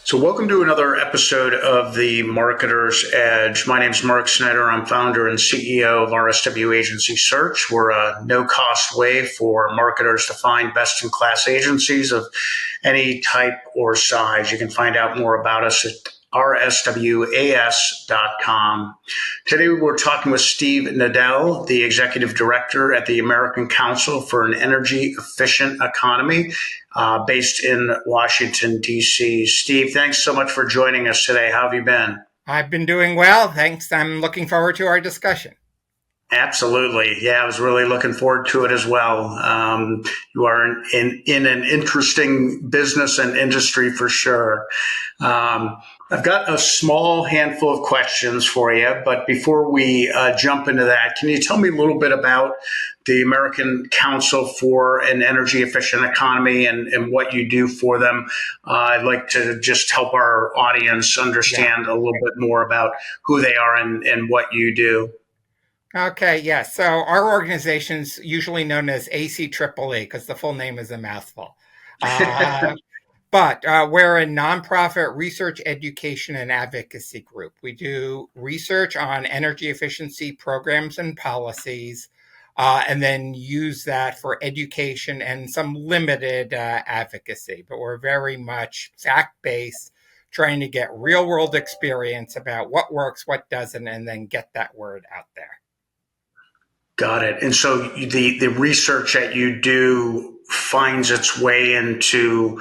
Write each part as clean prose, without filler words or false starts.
So, welcome to another episode of the Marketer's Edge. My name is Mark Snyder. I'm founder and CEO of RSW Agency Search. We're a no-cost way for marketers to find best-in-class agencies of any type or size. You can find out more about us at rswas.com. Today, we're talking with Steve Nadel, the Executive Director at the American Council for an Energy Efficient Economy, based in Washington, D.C. Steve, thanks so much for joining us today. How have you been? I've been doing well, thanks. I'm looking forward to our discussion. Absolutely. Yeah, I was really looking forward to it as well. You are in an interesting business and industry for sure. I've got a small handful of questions for you, but before we jump into that, can you tell me a little bit about the American Council for an Energy Efficient Economy and what you do for them? I'd like to just help our audience Yeah. understand a little bit more about who they are and what you do. Okay, yeah. So our organization's usually known as ACEEE because the full name is a mouthful. Uh, but we're a nonprofit research, education, and advocacy group. We do research on energy efficiency programs and policies, and then use that for education and some limited advocacy. But we're very much fact based, trying to get real world experience about what works, what doesn't, and then get that word out there. Got it. And so the research that you do finds its way into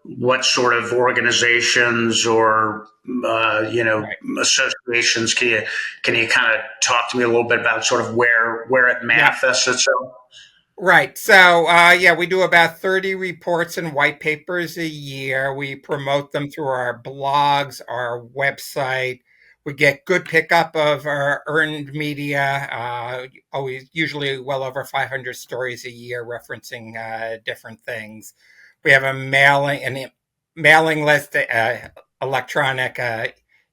what sort of organizations or Right. associations? Can you kind of talk to me a little bit about sort of where it Yeah. manifests itself? Right. So, yeah, we do about 30 reports and white papers a year. We promote them through our blogs, our website. We get good pickup of our earned media, always usually well over 500 stories a year referencing different things. We have a mailing list, electronic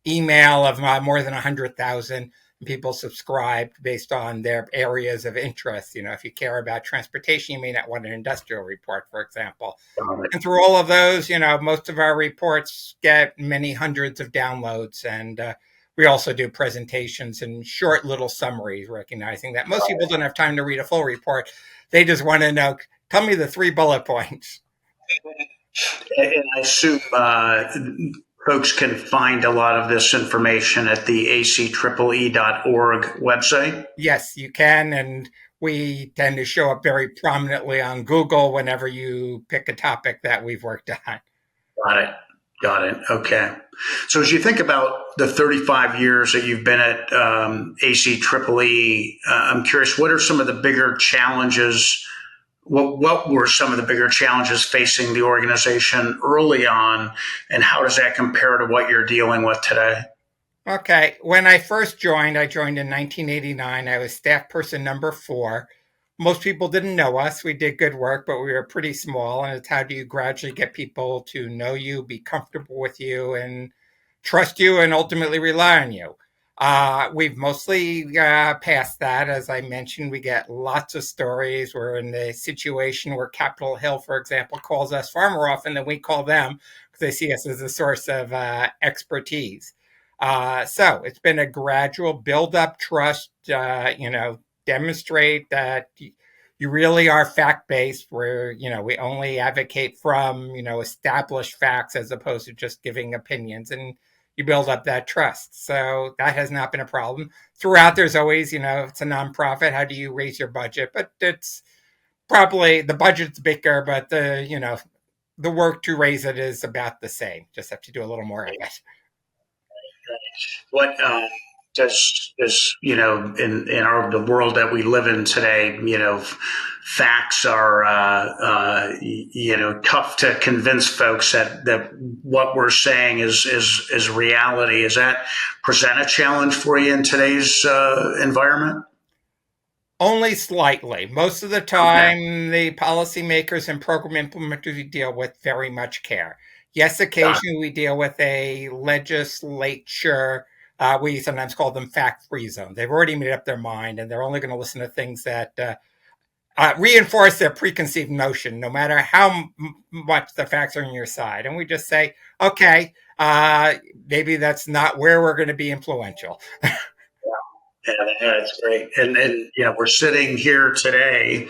email of more than 100,000 people subscribe based on their areas of interest. If you care about transportation, you may not want an industrial report, for example. Got it. And through all of those, most of our reports get many hundreds of downloads. And we also do presentations and short little summaries, recognizing that most people don't have time to read a full report. They just want to know, tell me the three bullet points. And I assume folks can find a lot of this information at the ACEEE.org website. Yes, you can. And we tend to show up very prominently on Google whenever you pick a topic that we've worked on. Got it. Got it. Okay. So as you think about the 35 years that you've been at ACEEE, I'm curious, what are some of the bigger challenges? What were some of the bigger challenges facing the organization early on, and how does that compare to what you're dealing with today? Okay. When I first joined, I joined in 1989. I was staff person number 4. Most people didn't know us. We did good work, but we were pretty small. And it's how do you gradually get people to know you, be comfortable with you, and trust you, and ultimately rely on you. We've mostly passed that. As I mentioned, we get lots of stories. We're in the situation where Capitol Hill, for example, calls us far more often than we call them because they see us as a source of expertise. So it's been a gradual build up trust, demonstrate that you really are fact based, where, we only advocate from, established facts as opposed to just giving opinions. And you build up that trust. So that has not been a problem. Throughout, there's always, it's a nonprofit. How do you raise your budget? But it's probably the budget's bigger, but the work to raise it is about the same. Just have to do a little more of it. What does in the world that we live in today, facts are tough to convince folks that what we're saying is reality. Does that present a challenge for you in today's environment? Only slightly. Most of the Okay. time, the policymakers and program implementers we deal with very much care. Yes, Got occasionally we deal with a legislature. We sometimes call them fact-free zones. They've already made up their mind, and they're only going to listen to things that reinforce their preconceived notion, no matter how much the facts are on your side. And we just say, okay, uh, maybe that's not where we're going to be influential. Yeah, that's great. And we're sitting here today,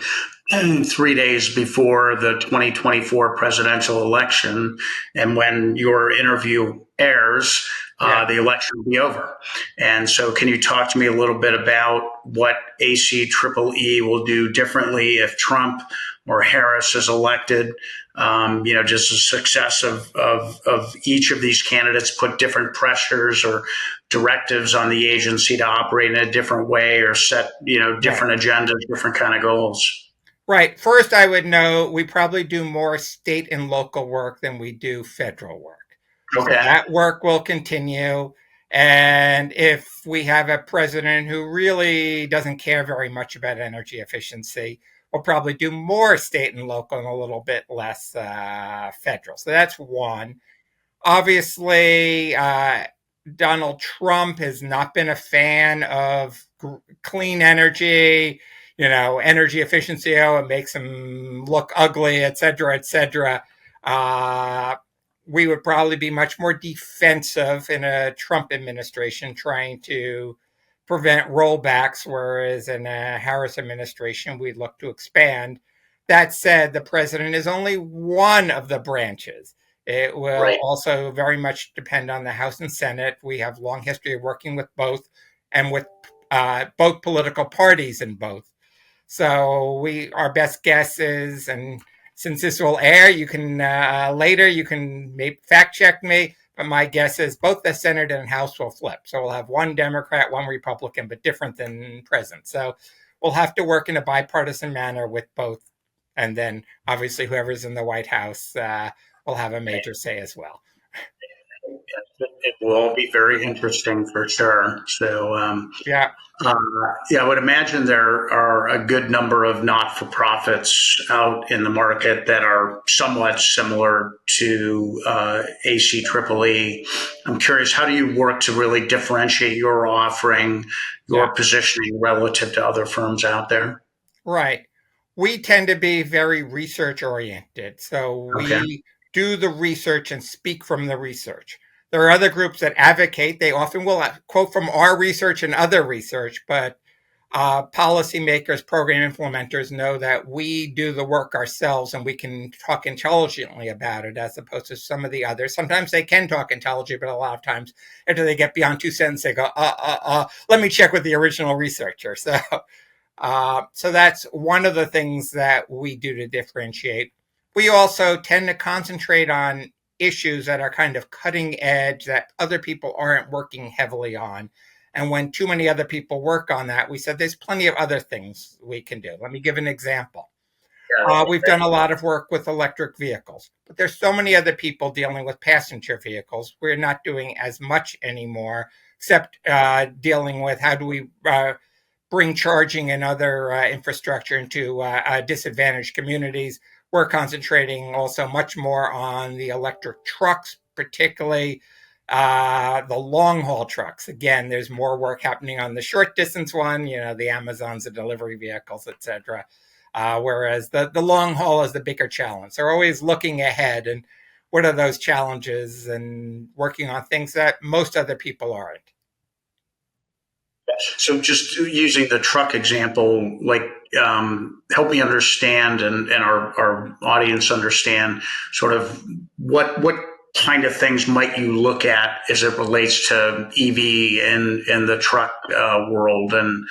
3 days before the 2024 presidential election, and when your interview airs, Yeah. the election will be over. And so, can you talk to me a little bit about what ACEEE will do differently if Trump or Harris is elected? Just the success of each of these candidates put different pressures or directives on the agency to operate in a different way or set, Right. different agendas, different kind of goals. Right. First, I would know we probably do more state and local work than we do federal work. So Okay. that work will continue. And if we have a president who really doesn't care very much about energy efficiency, we'll probably do more state and local and a little bit less federal. So that's one. Obviously, Donald Trump has not been a fan of clean energy, energy efficiency. Oh, it makes him look ugly, et cetera, et cetera. Uh, we would probably be much more defensive in a Trump administration trying to prevent rollbacks, whereas in a Harris administration, we'd look to expand. That said, the president is only one of the branches. It will Right. also very much depend on the House and Senate. We have long history of working with both and with both political parties in both. So our best guess is, and since this will air, you can later you can maybe fact check me. But my guess is both the Senate and House will flip. So we'll have one Democrat, one Republican, but different than present. So we'll have to work in a bipartisan manner with both, and then obviously whoever's in the White House will have a major say as well. It will be very interesting for sure. So, Yeah, uh, yeah, I would imagine there are a good number of not for profits out in the market that are somewhat similar to ACEEE. I'm curious, how do you work to really differentiate your offering, yeah. your positioning relative to other firms out there? Right. We tend to be very research oriented. So Okay. we do the research and speak from the research. There are other groups that advocate. They often will quote from our research and other research, but policymakers, program implementers know that we do the work ourselves and we can talk intelligently about it as opposed to some of the others. Sometimes they can talk intelligently, but a lot of times after they get beyond 2 sentences, they go, let me check with the original researcher. So that's one of the things that we do to differentiate. We also tend to concentrate on issues that are kind of cutting edge that other people aren't working heavily on. And when too many other people work on that, we said there's plenty of other things we can do. Let me give an example. Yeah, that'd be We've great. done a lot of work with electric vehicles, but there's so many other people dealing with passenger vehicles. We're not doing as much anymore, except dealing with how do we bring charging and other infrastructure into disadvantaged communities. We're concentrating also much more on the electric trucks, particularly the long haul trucks. Again, there's more work happening on the short distance one, the Amazons, the delivery vehicles, etc. Whereas the long haul is the bigger challenge. They're always looking ahead and what are those challenges and working on things that most other people aren't. So just using the truck example, like help me understand and our audience understand sort of what kind of things might you look at as it relates to EV in the truck world and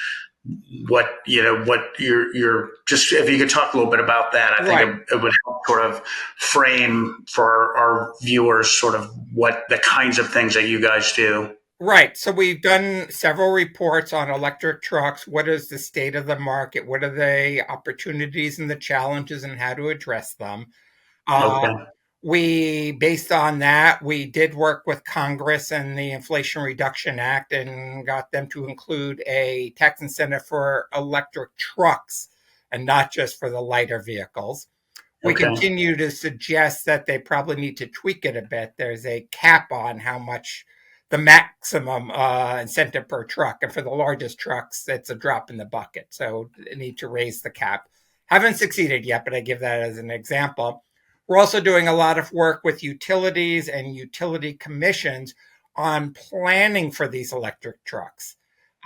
what you're just if you could talk a little bit about that, I think Right. it would help sort of frame for our viewers sort of what the kinds of things that you guys do. Right. So we've done several reports on electric trucks. What is the state of the market? What are the opportunities and the challenges and how to address them? Uh, Okay. based on that, we did work with Congress and the Inflation Reduction Act and got them to include a tax incentive for electric trucks and not just for the lighter vehicles. We Okay. continue to suggest that they probably need to tweak it a bit. There's a cap on how much the maximum incentive per truck. And for the largest trucks, it's a drop in the bucket. So they need to raise the cap. Haven't succeeded yet, but I give that as an example. We're also doing a lot of work with utilities and utility commissions on planning for these electric trucks.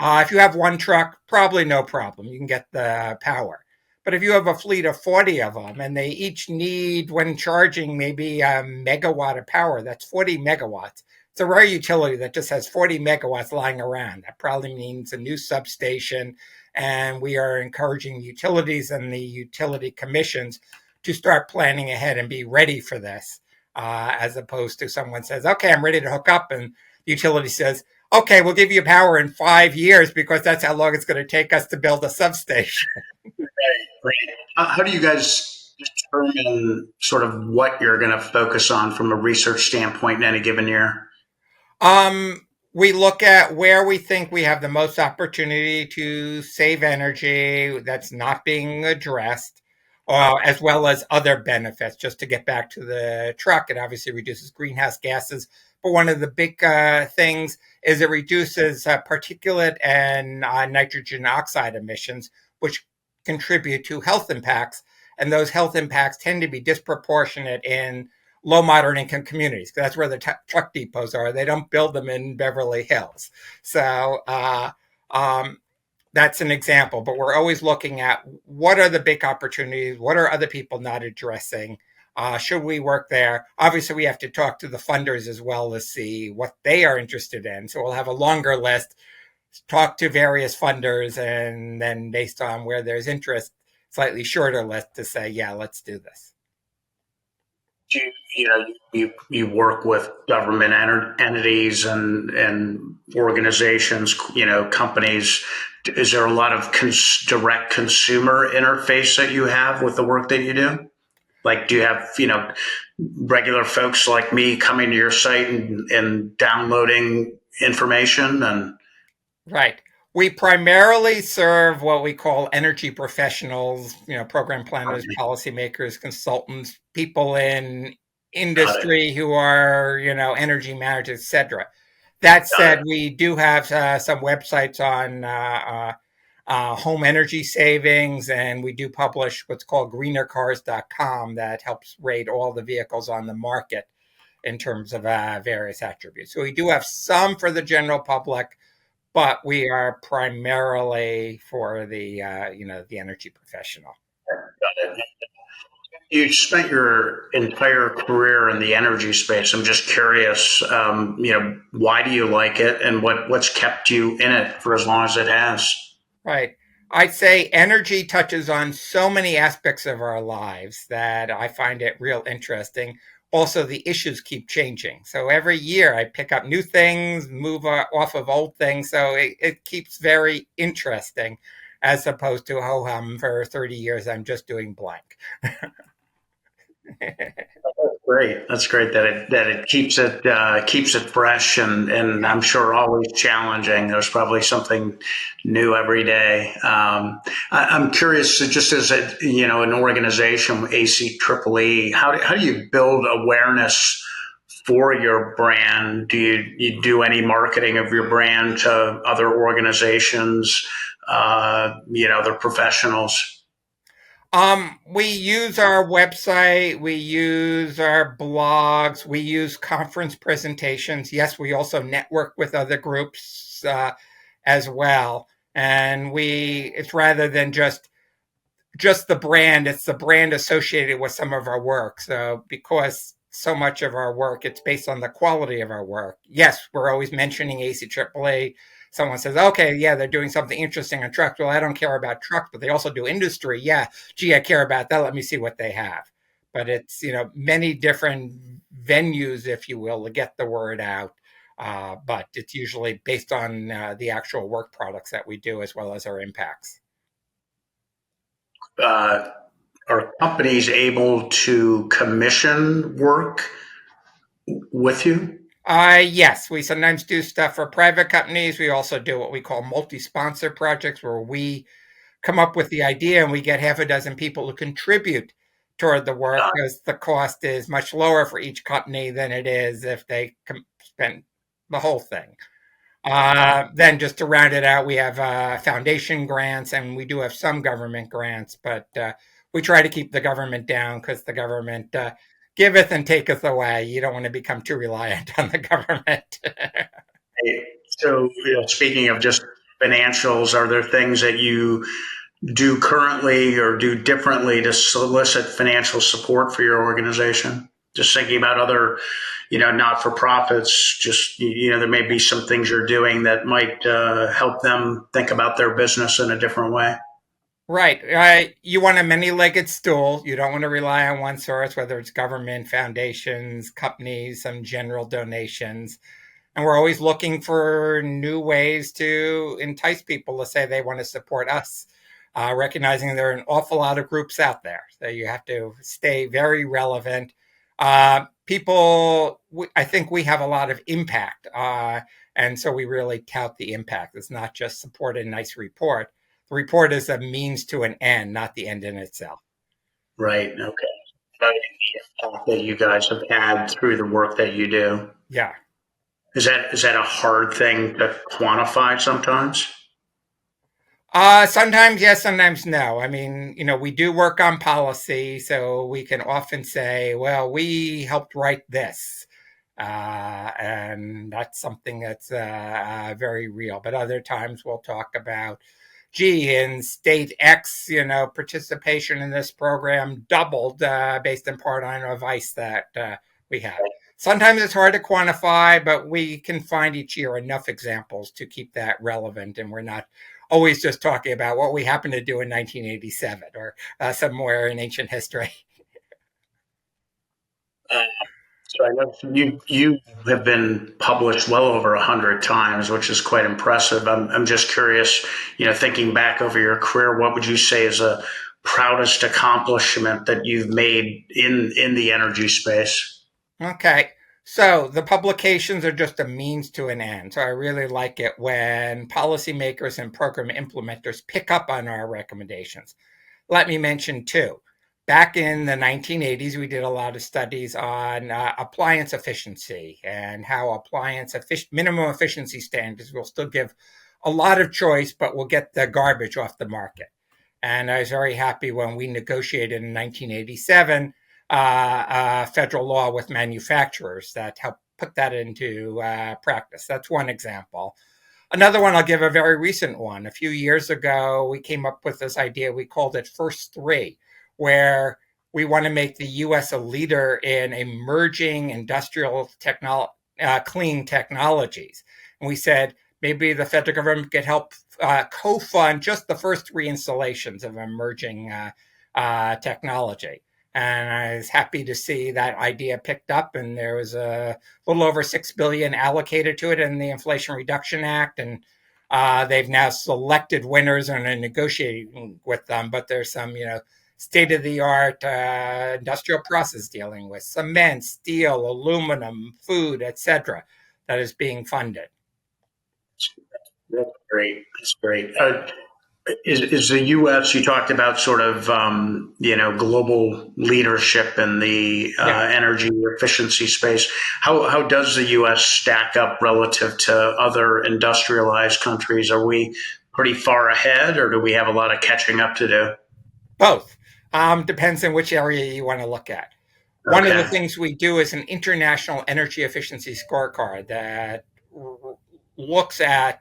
If you have one truck, probably no problem. You can get the power. But if you have a fleet of 40 of them and they each need, when charging, maybe a megawatt of power, that's 40 megawatts. It's a rare utility that just has 40 megawatts lying around. That probably means a new substation. And we are encouraging utilities and the utility commissions to start planning ahead and be ready for this, as opposed to someone says, okay, I'm ready to hook up. And the utility says, okay, we'll give you power in 5 years because that's how long it's going to take us to build a substation. Right. How do you guys determine sort of what you're going to focus on from a research standpoint in any given year? We look at where we think we have the most opportunity to save energy that's not being addressed, as well as other benefits. Just to get back to the truck, it obviously reduces greenhouse gases. But one of the big things is it reduces particulate and nitrogen oxide emissions, which contribute to health impacts. And those health impacts tend to be disproportionate in low moderate income communities. That's where the truck depots are. They don't build them in Beverly Hills. So that's an example. But we're always looking at what are the big opportunities? What are other people not addressing? Should we work there? Obviously, we have to talk to the funders as well to see what they are interested in. So we'll have a longer list, talk to various funders, and then based on where there's interest, slightly shorter list to say, yeah, let's do this. You work with government entities and organizations, companies. Is there a lot of direct consumer interface that you have with the work that you do? Like, do you have, regular folks like me coming to your site and downloading information and Right. We primarily serve what we call energy professionals, program planners, okay, policymakers, consultants, people in got it, industry who are, energy managers, etc. That got said, it. we do have some websites on home energy savings, and we do publish what's called greenercars.com that helps rate all the vehicles on the market in terms of various attributes. So we do have some for the general public, but we are primarily for the the energy professional. Got it. You spent your entire career in the energy space. I'm just curious, why do you like it, and what's kept you in it for as long as it has? Right. I'd say energy touches on so many aspects of our lives that I find it real interesting. Also, the issues keep changing. So every year I pick up new things, move off of old things. So it keeps very interesting as opposed to, oh, for 30 years, I'm just doing blank. Great. That's great that it keeps it fresh and I'm sure always challenging. There's probably something new every day. I'm curious, just as an organization, ACEEE, how do you build awareness for your brand? Do you do any marketing of your brand to other organizations, other professionals? We use our website, we use our blogs, we use conference presentations. Yes, we also network with other groups as well. And it's rather than just the brand, it's the brand associated with some of our work. So because so much of our work, it's based on the quality of our work. Yes, we're always mentioning ACEEE. Someone says, okay, yeah, they're doing something interesting on trucks. Well, I don't care about trucks, but they also do industry. Yeah, gee, I care about that. Let me see what they have. But it's, many different venues, if you will, to get the word out. But it's usually based on the actual work products that we do as well as our impacts. Uh, are companies able to commission work with you? Yes, we sometimes do stuff for private companies. We also do what we call multi-sponsor projects where we come up with the idea and we get half a dozen people to contribute toward the work because the cost is much lower for each company than it is if they spend the whole thing. Then just to round it out, we have foundation grants and we do have some government grants, but we try to keep the government down because the government giveth and taketh away. You don't want to become too reliant on the government. So, speaking of just financials, are there things that you do currently or do differently to solicit financial support for your organization? Just thinking about other, not for profits, just, there may be some things you're doing that might help them think about their business in a different way. Right. You want a many legged stool. You don't want to rely on one source, whether it's government, foundations, companies, some general donations. And we're always looking for new ways to entice people to say they want to support us, recognizing there are an awful lot of groups out there. So you have to stay very relevant. I think we have a lot of impact. And so we really tout the impact. It's not just support a nice report. The report is a means to an end, not the end in itself. Right. Okay. That you guys have had through the work that you do. Yeah. Is that a hard thing to quantify sometimes? Sometimes yes, sometimes no. I mean, we do work on policy, so we can often say, well, we helped write this. And that's something that's very real. But other times we'll talk about, gee, in state X, participation in this program doubled based in part on advice that we have. Sometimes it's hard to quantify, but we can find each year enough examples to keep that relevant, and we're not always just talking about what we happen to do in 1987 or somewhere in ancient history. Uh, so I know you have been published well over 100 times, which is quite impressive. I'm just curious, thinking back over your career, what would you say is a proudest accomplishment that you've made in the energy space? Okay. So the publications are just a means to an end. So I really like it when policymakers and program implementers pick up on our recommendations. Let me mention two. Back in the 1980s, we did a lot of studies on appliance efficiency and how minimum efficiency standards will still give a lot of choice, but will get the garbage off the market. And I was very happy when we negotiated in 1987 federal law with manufacturers that helped put that into practice. That's one example. Another one, I'll give a very recent one. A few years ago, we came up with this idea. We called it First Three, where we want to make the U.S. a leader in emerging industrial clean technologies. And we said maybe the federal government could help co-fund just the first three installations of emerging technology. And I was happy to see that idea picked up, and there was a little over $6 billion allocated to it in the Inflation Reduction Act, and they've now selected winners and are negotiating with them. But there's some, state-of-the-art industrial process dealing with cement, steel, aluminum, food, etc., that is being funded. That's great. That's great. Is the U.S. You talked about sort of global leadership in the Yeah. energy efficiency space. How does the U.S. stack up relative to other industrialized countries? Are we pretty far ahead, or do we have a lot of catching up to do? Both. Depends on which area you want to look at. One of the Okay. things we do is an international energy efficiency scorecard that looks at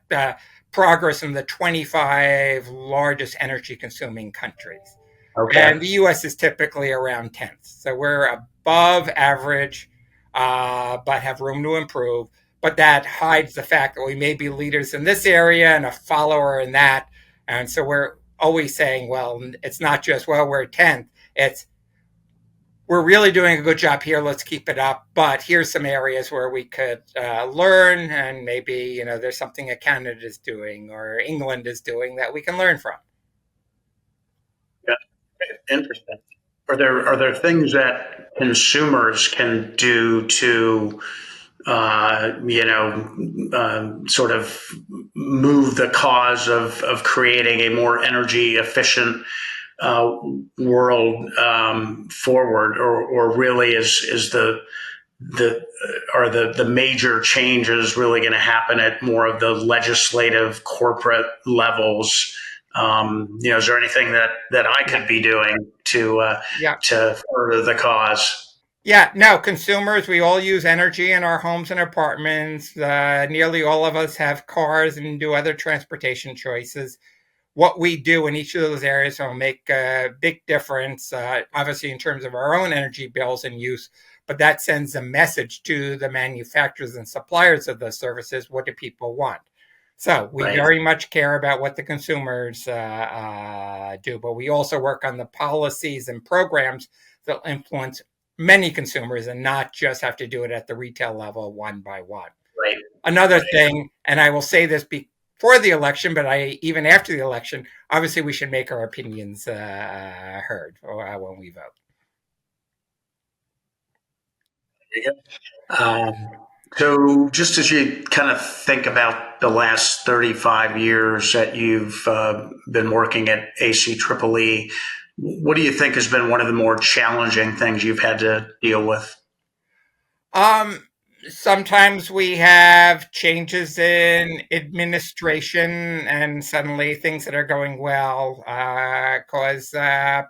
progress in the 25 largest energy consuming countries. And Okay. the US is typically around 10th. So we're above average, but have room to improve. But that hides the fact that we may be leaders in this area and a follower in that. And so we're always saying, well, it's not just, well, we're 10th. It's, we're really doing a good job here. Let's keep it up. But here's some areas where we could learn, and maybe there's something that Canada is doing or England is doing that we can learn from. Yeah. Interesting. Are there things that consumers can do to sort of move the cause of creating a more energy efficient uh, world forward, or really is the are the major changes really going to happen at more of the legislative corporate levels Is there anything that I Yeah. could be doing Yeah. to further the cause? Yeah, no, consumers, we all use energy in our homes and apartments. Nearly all of us have cars and do other transportation choices. What we do in each of those areas will make a big difference, obviously, in terms of our own energy bills and use, but that sends a message to the manufacturers and suppliers of those services. What do people want? So we Right, very much care about what the consumers do, but we also work on the policies and programs that influence many consumers and not just have to do it at the retail level one by one. right, Another right. thing, and I will say this before the election, but even after the election, obviously we should make our opinions heard when we vote. So, just as you kind of think about the last 35 years that you've been working at ACEEE, what do you think has been one of the more challenging things you've had to deal with? Um, Sometimes we have changes in administration, and suddenly things that are going well cause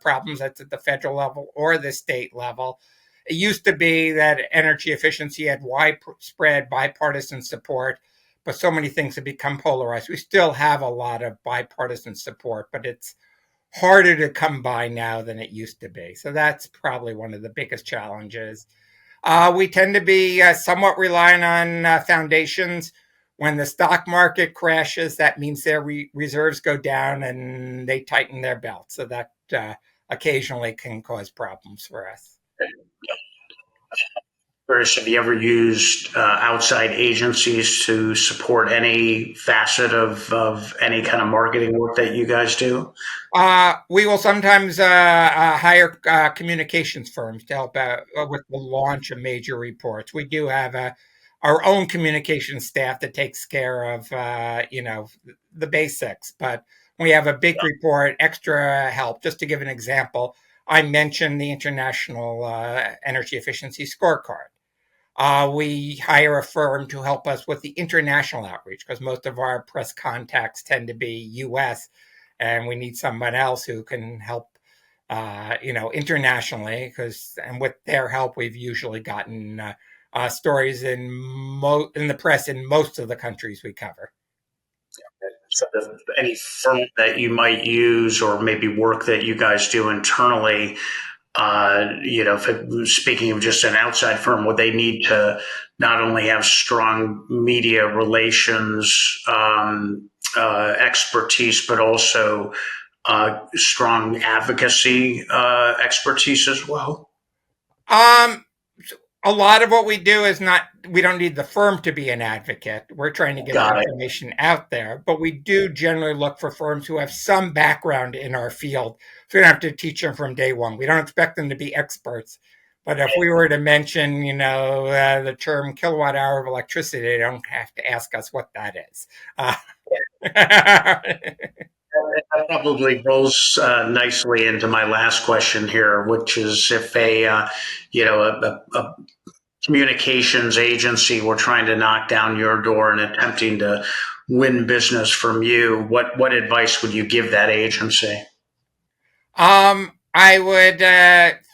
problems at the federal level or the state level. It used to be that energy efficiency had widespread bipartisan support, but so many things have become polarized. We still have a lot of bipartisan support, but it's harder to come by now than it used to be. So that's probably one of the biggest challenges. We tend to be somewhat reliant on foundations. When the stock market crashes, that means their reserves go down and they tighten their belt. So that occasionally can cause problems for us. First, have you ever used outside agencies to support any facet of any kind of marketing work that you guys do? We will sometimes hire communications firms to help out with the launch of major reports. We do have our own communications staff that takes care of, the basics. But when we have a big report, extra help. Just to give an example, I mentioned the International Energy Efficiency Scorecard. We hire a firm to help us with the international outreach because most of our press contacts tend to be U.S. and we need someone else who can help, internationally. Because and with their help, we've usually gotten stories in the press in most of the countries we cover. So, any firm that you might use, or maybe work that you guys do internally, speaking of just an outside firm, would they need to not only have strong media relations expertise, but also strong advocacy expertise as well? Um, a lot of what we do is not, we don't need the firm to be an advocate. We're trying to get our Got it. information out there, but we do generally look for firms who have some background in our field. So we don't have to teach them from day one. We don't expect them to be experts. But if we were to mention, the term kilowatt hour of electricity, they don't have to ask us what that is. That probably rolls nicely into my last question here, which is if a communications agency were trying to knock down your door and attempting to win business from you, what advice would you give that agency? I would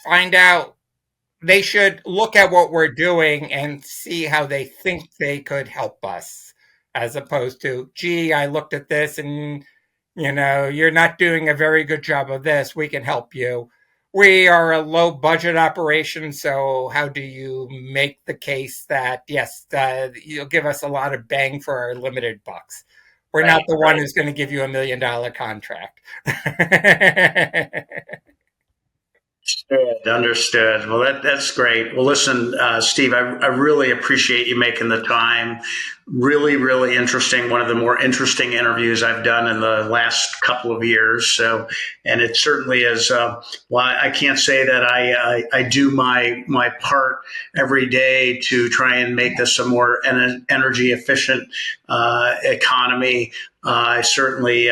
find out, they should look at what we're doing and see how they think they could help us, as opposed to, gee, I looked at this and, you're not doing a very good job of this. We can help you. We are a low budget operation. So, how do you make the case that, yes, you'll give us a lot of bang for our limited bucks? We're not Right, the one right. who's going to give you $1 million contract. Understood. Understood. Well, that's great. Well, listen, Steve, I really appreciate you making the time. Really, really interesting. One of the more interesting interviews I've done in the last couple of years. So, and it certainly is. Well, I can't say that I do my part every day to try and make this a more energy efficient economy. I certainly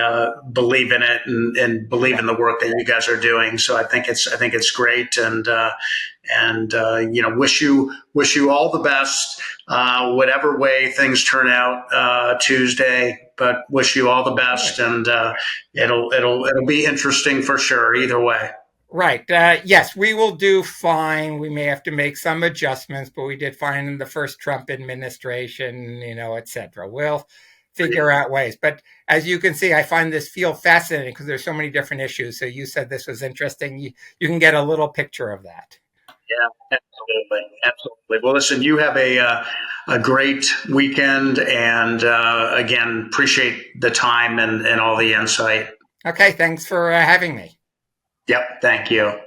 believe in it and believe in the work that you guys are doing. So I think it's great, and wish you all the best, whatever way things turn out Tuesday. but wish you all the best, Good. and it'll be interesting for sure either way. Right. Yes, we will do fine. We may have to make some adjustments, but we did fine in the first Trump administration, et cetera. We'll figure out ways. But as you can see, I find this field fascinating because there's so many different issues. So you said this was interesting. You can get a little picture of that. Yeah, absolutely, absolutely. Well, listen, you have a great weekend, and again, appreciate the time and all the insight. Okay. Thanks for having me. Yep, thank you.